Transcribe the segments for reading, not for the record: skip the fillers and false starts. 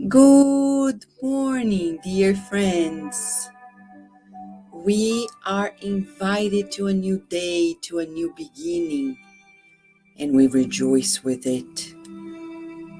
Good morning, dear friends. We are invited to a new day, to a new beginning, and we rejoice with it.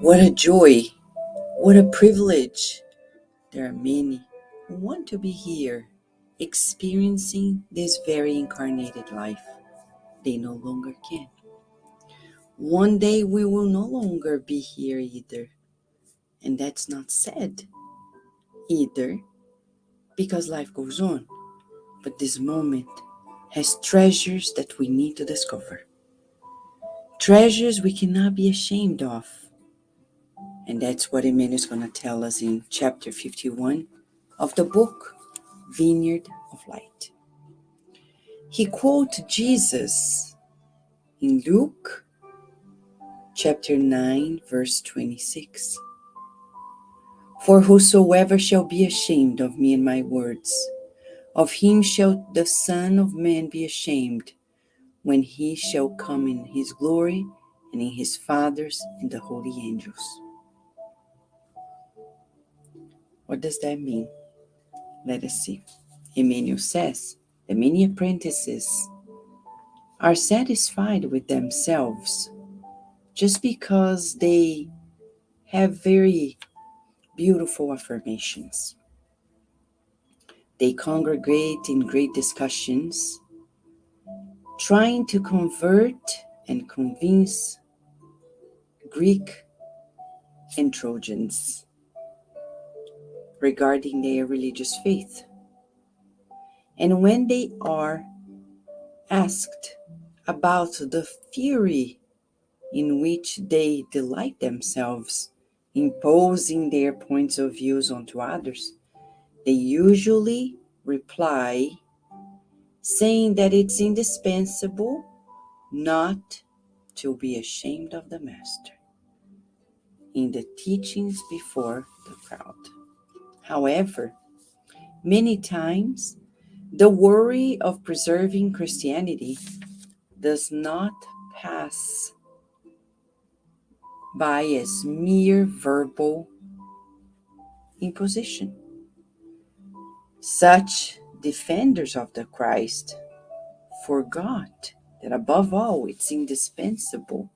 What a joy, what a privilege. There are many who want to be here, experiencing this very incarnated life. They no longer can. One day we will no longer be here either, and that's not sad either, because life goes on. But this moment has treasures that we need to discover. Treasures we cannot be ashamed of. And that's what Emmanuel is going to tell us in chapter 51 of the book, Vineyard of Light. He quotes Jesus in Luke chapter 9, verse 26. For whosoever shall be ashamed of me and my words, of him shall the Son of Man be ashamed, when he shall come in his glory and in his Father's and the holy angels. What does that mean? Let us see. Emmanuel says that many apprentices are satisfied with themselves just because they have very beautiful affirmations. They congregate in great discussions, trying to convert and convince Greek and Trojans regarding their religious faith. And when they are asked about the fury in which they delight themselves, imposing their points of views onto others, they usually reply saying that it's indispensable not to be ashamed of the Master in the teachings before the crowd. However, many times the worry of preserving Christianity does not pass by as mere verbal imposition. Such defenders of the Christ forgot that above all it's indispensable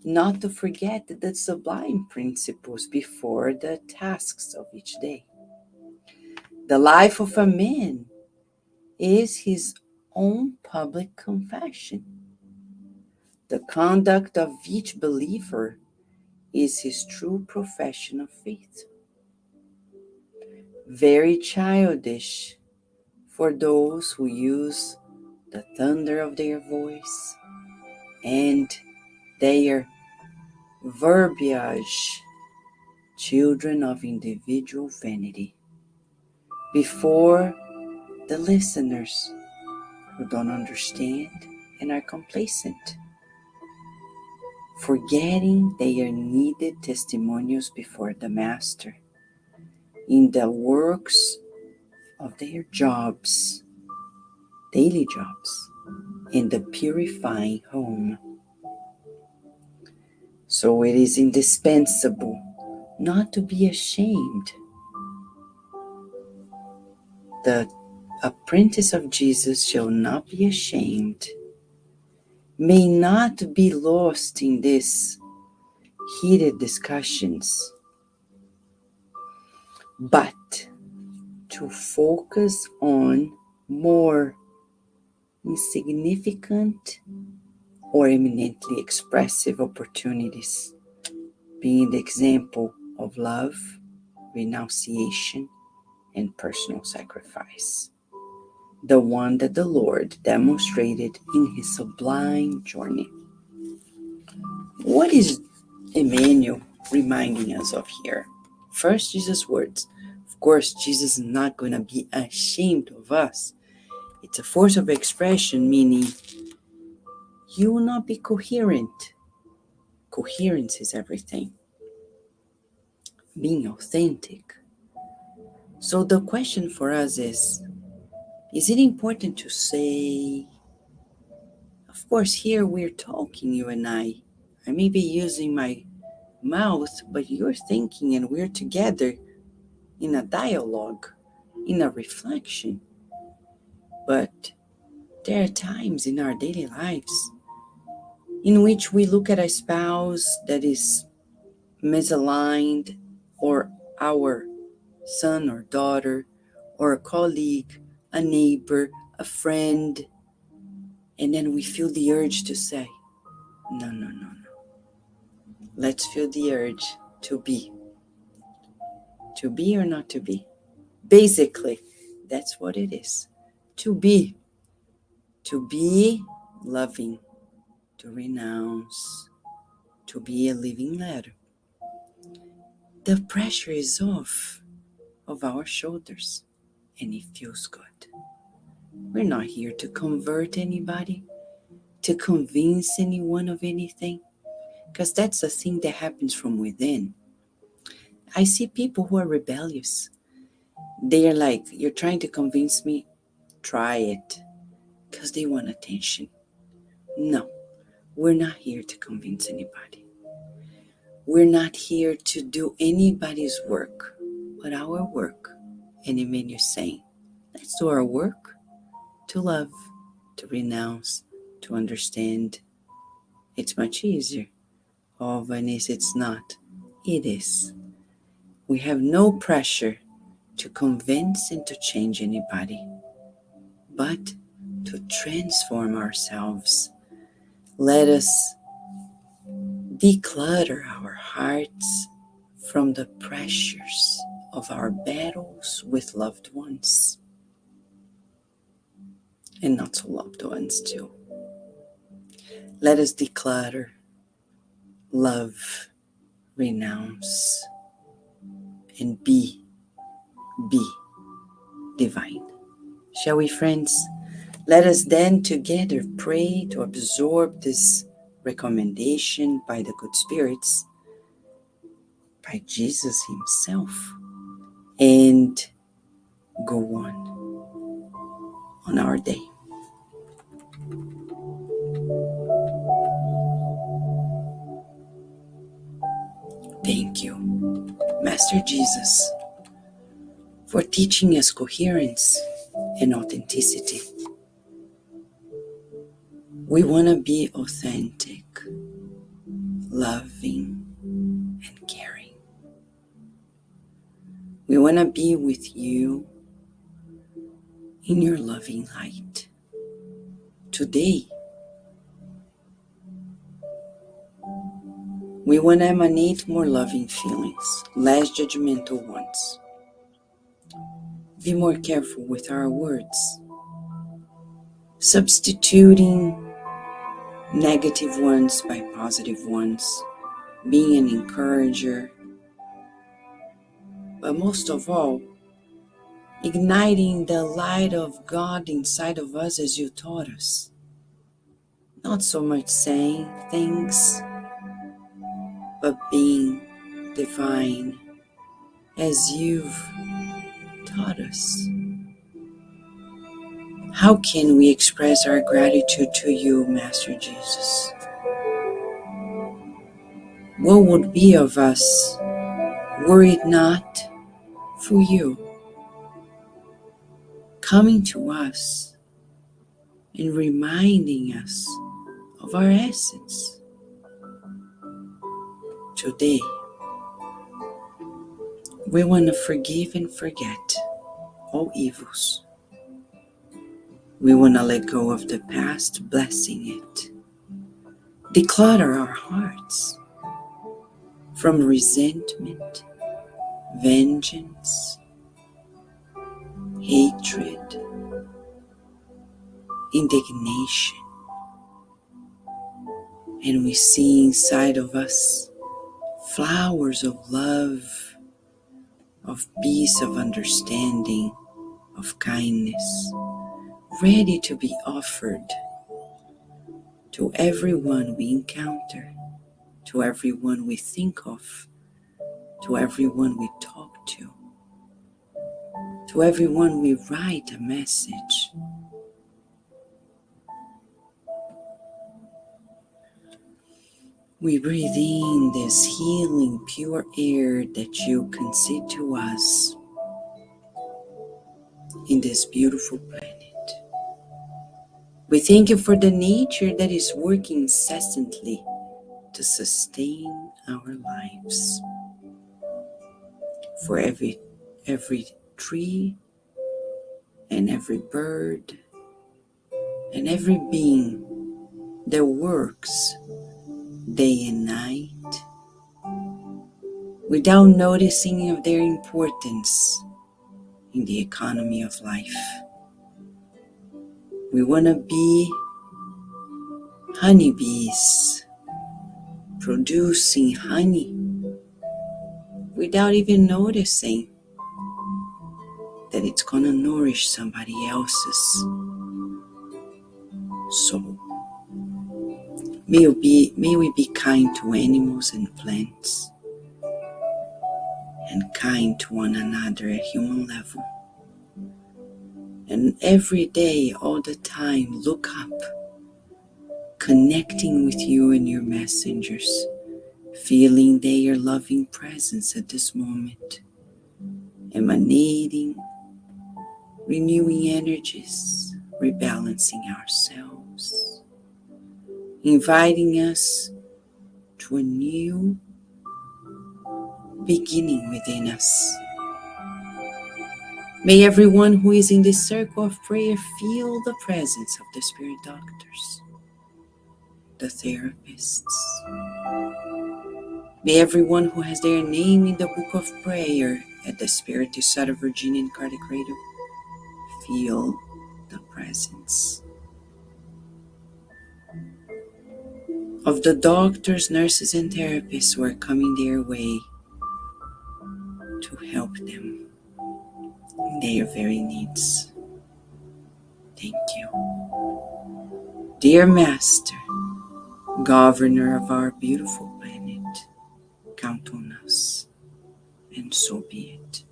not to forget the sublime principles before the tasks of each day. The life of a man is his own public confession. The conduct of each believer is his true profession of faith. Very childish for those who use the thunder of their voice and their verbiage, children of individual vanity, before the listeners who don't understand and are complacent, forgetting their needed testimonials before the Master in the works of their jobs, daily jobs, in the purifying home. So it is indispensable not to be ashamed. The apprentice of Jesus shall not be ashamed, may not be lost in these heated discussions, but to focus on more insignificant or eminently expressive opportunities, being the example of love, renunciation, and personal sacrifice, the one that the Lord demonstrated in his sublime journey. What is Emmanuel reminding us of here? First, Jesus' words. Of course, Jesus is not going to be ashamed of us. It's a force of expression, meaning you will not be coherent. Coherence is everything. Being authentic. So the question for us is it important to say? Of course, here we're talking, you and I may be using my mouth, but you're thinking and we're together in a dialogue, in a reflection. But there are times in our daily lives in which we look at a spouse that is misaligned, or our son or daughter, or a colleague, a neighbor, a friend, and then we feel the urge to say, no, no, no, no. Let's feel the urge to be. To be or not to be. Basically, that's what it is. To be. To be loving. To renounce. To be a living letter. The pressure is off of our shoulders, and it feels good. We're not here to convert anybody, to convince anyone of anything, because that's a thing that happens from within. I see people who are rebellious. They are like, you're trying to convince me, try it, because they want attention. No, we're not here to convince anybody. We're not here to do anybody's work, but our work. And Emmanuel is saying, let's do our work to love, to renounce, to understand. It's much easier. Oh, Vanessa, it's not. It is. We have no pressure to convince and to change anybody, but to transform ourselves. Let us declutter our hearts from the pressures of our battles with loved ones, and not so loved ones too. Let us declutter, love, renounce, and be divine. Shall we, friends? Let us then together pray to absorb this recommendation by the good spirits, by Jesus himself, and go on our day. Thank you, Master Jesus, for teaching us coherence and authenticity. We want to be authentic, loving, and caring. We want to be with you in your loving light. Today, we want to emanate more loving feelings, less judgmental ones. Be more careful with our words, substituting negative ones by positive ones, being an encourager, but most of all, igniting the light of God inside of us as you taught us. Not so much saying things, but being divine as you've taught us. How can we express our gratitude to you, Master Jesus? What would be of us were it not for you coming to us and reminding us of our essence? Today, we want to forgive and forget all evils. We want to let go of the past, blessing it. Declutter our hearts from resentment, vengeance, hatred, indignation. And we see inside of us flowers of love, of peace, of understanding, of kindness, ready to be offered to everyone we encounter, to everyone we think of, to everyone we talk to everyone we write a message. We breathe in this healing, pure air that you concede to us in this beautiful planet. We thank you for the nature that is working incessantly to sustain our lives. For every tree and every bird and every being that works day and night without noticing of their importance in the economy of life. We want to be honeybees producing honey without even noticing that it's going to nourish somebody else's soul. May we be kind to animals and plants and kind to one another at human level. And every day, all the time, look up, connecting with you and your messengers, feeling their loving presence at this moment, emanating, renewing energies, rebalancing ourselves, inviting us to a new beginning within us. May everyone who is in this circle of prayer feel the presence of the spirit doctors, the therapists. May everyone who has their name in the book of prayer at the Spirit of Virginia Incarcerated feel the presence of the doctors, nurses, and therapists who are coming their way to help them in their very needs. Thank you. Dear Master, Governor of our beautiful planet, count on us, and so be it.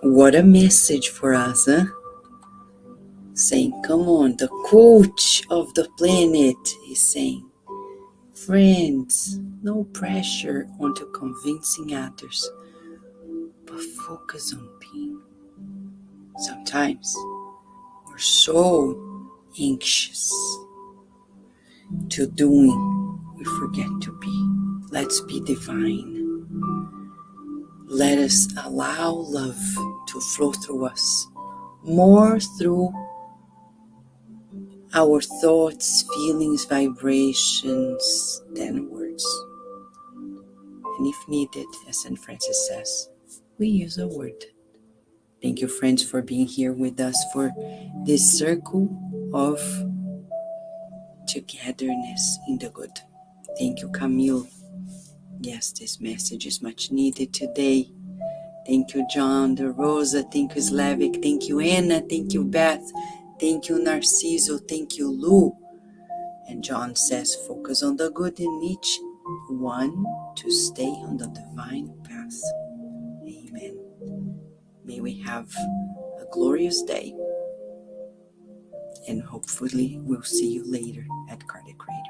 What a message for us, huh? Saying, come on, the coach of the planet is saying, friends, no pressure onto convincing others, but focus on being. Sometimes we're so anxious to doing, we forget to be. Let's be divine. Let us allow love to flow through us, more through our thoughts, feelings, vibrations than words. And if needed, as St. Francis says, we use a word. Thank you, friends, for being here with us for this circle of togetherness in the good. Thank you, Camille. Yes, this message is much needed today. Thank you, John, De Rosa. Thank you, Slavic. Thank you, Anna. Thank you, Beth. Thank you, Narciso. Thank you, Lou. And John says, focus on the good in each one to stay on the divine path. Amen. May we have a glorious day. And hopefully we'll see you later at Cardiac Radio.